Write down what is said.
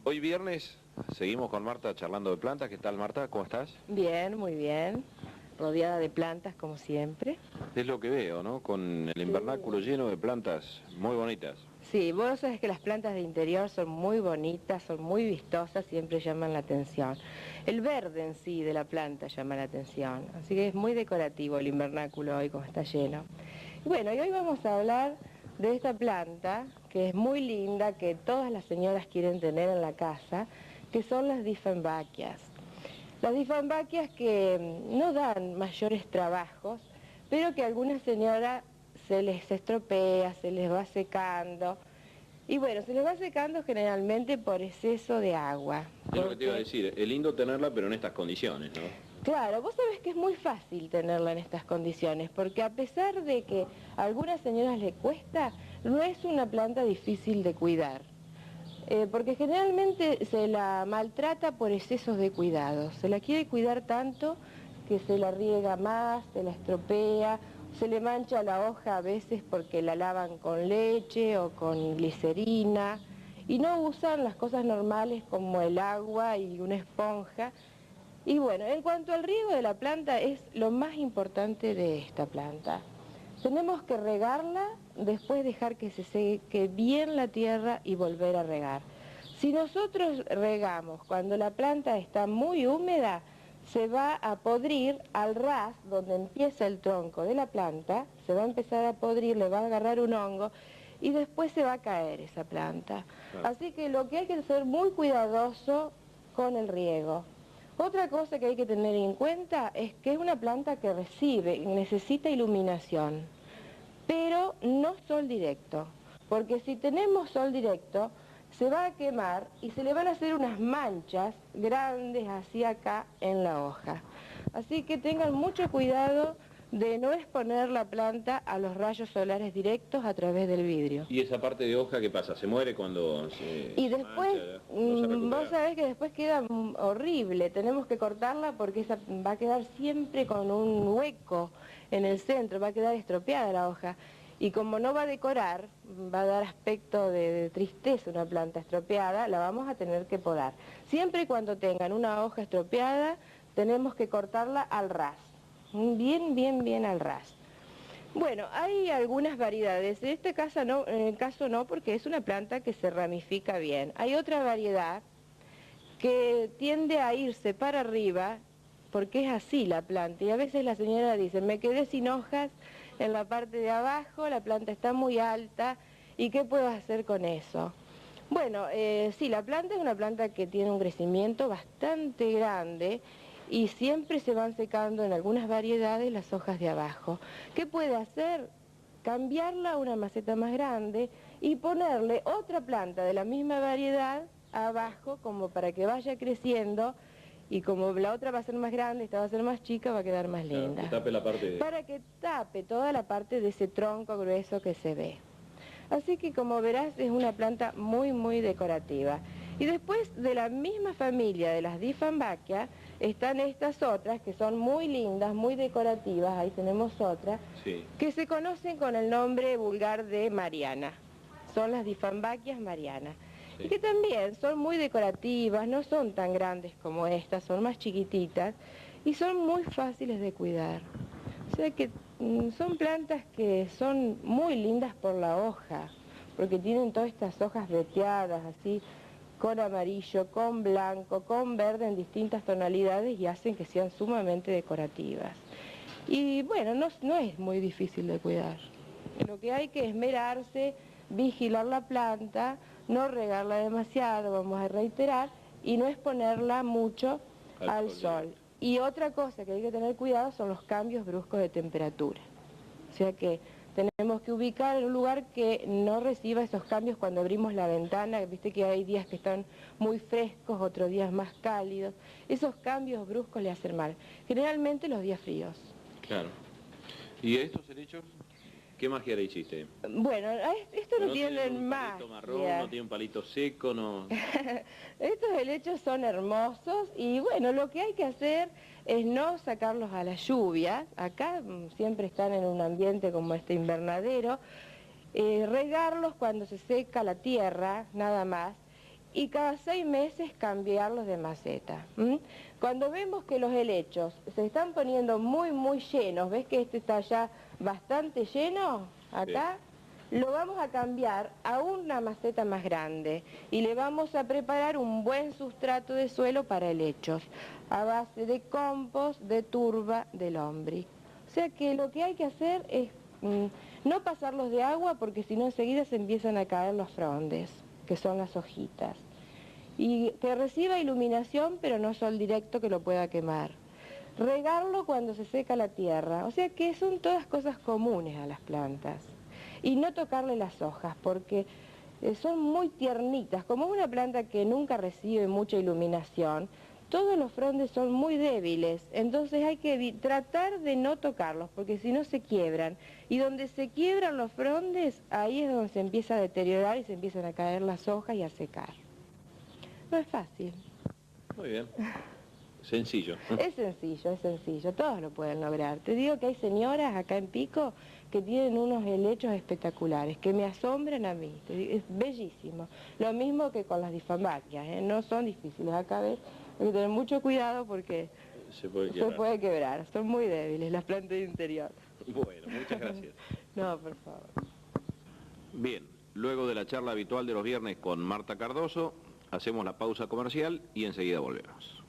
Hoy viernes seguimos con Marta charlando de plantas. ¿Qué tal, Marta? ¿Cómo estás? Bien, muy bien. Rodeada de plantas como siempre. Es lo que veo, ¿no? Con el invernáculo lleno de plantas muy bonitas. Sí, vos sabés que las plantas de interior son muy bonitas, son muy vistosas, siempre llaman la atención. El verde en sí de la planta llama la atención, así que es muy decorativo el invernáculo hoy como está lleno. Y bueno, y hoy vamos a hablar de esta planta que es muy linda, que todas las señoras quieren tener en la casa, que son las Dieffenbachias. Las Dieffenbachias que no dan mayores trabajos, pero que a algunas señoras se les estropea, se les va secando. Y bueno, se les va secando generalmente por exceso de agua. Es lo que te iba a decir, es lindo tenerla, pero en estas condiciones, ¿no? Claro, vos sabés que es muy fácil tenerla en estas condiciones, porque a pesar de que a algunas señoras les cuesta, no es una planta difícil de cuidar. Porque generalmente se la maltrata por excesos de cuidado. Se la quiere cuidar tanto que se la riega más, se la estropea, se le mancha la hoja a veces porque la lavan con leche o con glicerina y no usan las cosas normales como el agua y una esponja. Y bueno, en cuanto al riego de la planta es lo más importante de esta planta. Tenemos que regarla, después dejar que se seque bien la tierra y volver a regar. Si nosotros regamos cuando la planta está muy húmeda, se va a podrir al ras, donde empieza el tronco de la planta, se va a empezar a podrir, le va a agarrar un hongo y después se va a caer esa planta. Claro. Así que lo que hay que ser muy cuidadoso con el riego. Otra cosa que hay que tener en cuenta es que es una planta que recibe, necesita iluminación, pero no sol directo, porque si tenemos sol directo se va a quemar y se le van a hacer unas manchas grandes así acá en la hoja. Así que tengan mucho cuidado de no exponer la planta a los rayos solares directos a través del vidrio. ¿Y esa parte de hoja qué pasa? ¿Se muere cuando se Y después, mancha? ¿No se recupera? vos sabés que después queda horrible, tenemos que cortarla porque esa va a quedar siempre con un hueco en el centro, va a quedar estropeada la hoja. Y como no va a decorar, va a dar aspecto de tristeza una planta estropeada, la vamos a tener que podar. Siempre y cuando tengan una hoja estropeada, tenemos que cortarla al ras, bien al ras. Bueno, hay algunas variedades, en este caso no, porque es una planta que se ramifica bien. Hay otra variedad que tiende a irse para arriba, porque es así la planta, y a veces la señora dice, me quedé sin hojas en la parte de abajo, la planta está muy alta, ¿y qué puedo hacer con eso? Bueno, sí, la planta es una planta que tiene un crecimiento bastante grande, y siempre se van secando en algunas variedades las hojas de abajo. ¿Qué puede hacer? Cambiarla a una maceta más grande y ponerle otra planta de la misma variedad abajo como para que vaya creciendo y como la otra va a ser más grande, esta va a ser más chica, va a quedar más linda. Claro, que tape la parte de... Para que tape toda la parte de ese tronco grueso que se ve. Así que como verás es una planta muy decorativa. Y después de la misma familia de las Dieffenbachias están estas otras que son muy lindas, muy decorativas, ahí tenemos otra, Sí. que se conocen con el nombre vulgar de Mariana. Son las Dieffenbachias marianas. Sí. Y que también son muy decorativas, no son tan grandes como estas, son más chiquititas y son muy fáciles de cuidar. O sea que son plantas que son muy lindas por la hoja, porque tienen todas estas hojas veteadas así, con amarillo, con blanco, con verde en distintas tonalidades y hacen que sean sumamente decorativas. Y bueno, no es muy difícil de cuidar. Lo que hay que esmerarse, vigilar la planta, no regarla demasiado, vamos a reiterar, y no exponerla mucho al sol. Y otra cosa que hay que tener cuidado son los cambios bruscos de temperatura. O sea que tenemos que ubicar en un lugar que no reciba esos cambios cuando abrimos la ventana, viste que hay días que están muy frescos, otros días más cálidos. Esos cambios bruscos le hacen mal, generalmente los días fríos. Claro. ¿Y estos helechos? ¿Qué magia le hiciste? Bueno, esto no tienen más. Un palito marrón, no tiene un palito seco, no... Estos helechos son hermosos y bueno, lo que hay que hacer es no sacarlos a la lluvia. Acá siempre están en un ambiente como este invernadero. Regarlos cuando se seca la tierra, nada más. y cada 6 meses cambiarlos de maceta. Cuando vemos que los helechos se están poniendo muy llenos, ves que este está ya bastante lleno, acá, lo vamos a cambiar a una maceta más grande y le vamos a preparar un buen sustrato de suelo para helechos, a base de compost, de turba, de lombric. O sea que lo que hay que hacer es no pasarlos de agua porque si no enseguida se empiezan a caer los frondes, que son las hojitas. Y que reciba iluminación pero no sol directo que lo pueda quemar. Regarlo cuando se seca la tierra, o sea que son todas cosas comunes a las plantas. Y no tocarle las hojas porque son muy tiernitas, como es una planta que nunca recibe mucha iluminación, todos los frondes son muy débiles, entonces hay que tratar de no tocarlos porque si no se quiebran. Y donde se quiebran los frondes, ahí es donde se empieza a deteriorar y se empiezan a caer las hojas y a secar. No es fácil. Muy bien. Sencillo. Es sencillo, todos lo pueden lograr. Te digo que hay señoras acá en Pico que tienen unos helechos espectaculares, que me asombran a mí, es bellísimo. Lo mismo que con las difambaquias, no son difíciles, acá ves, hay que tener mucho cuidado porque se puede quebrar, son muy débiles las plantas de interior. Bueno, muchas gracias. No, por favor. Bien, luego de la charla habitual de los viernes con Marta Cardoso, hacemos la pausa comercial y enseguida volvemos.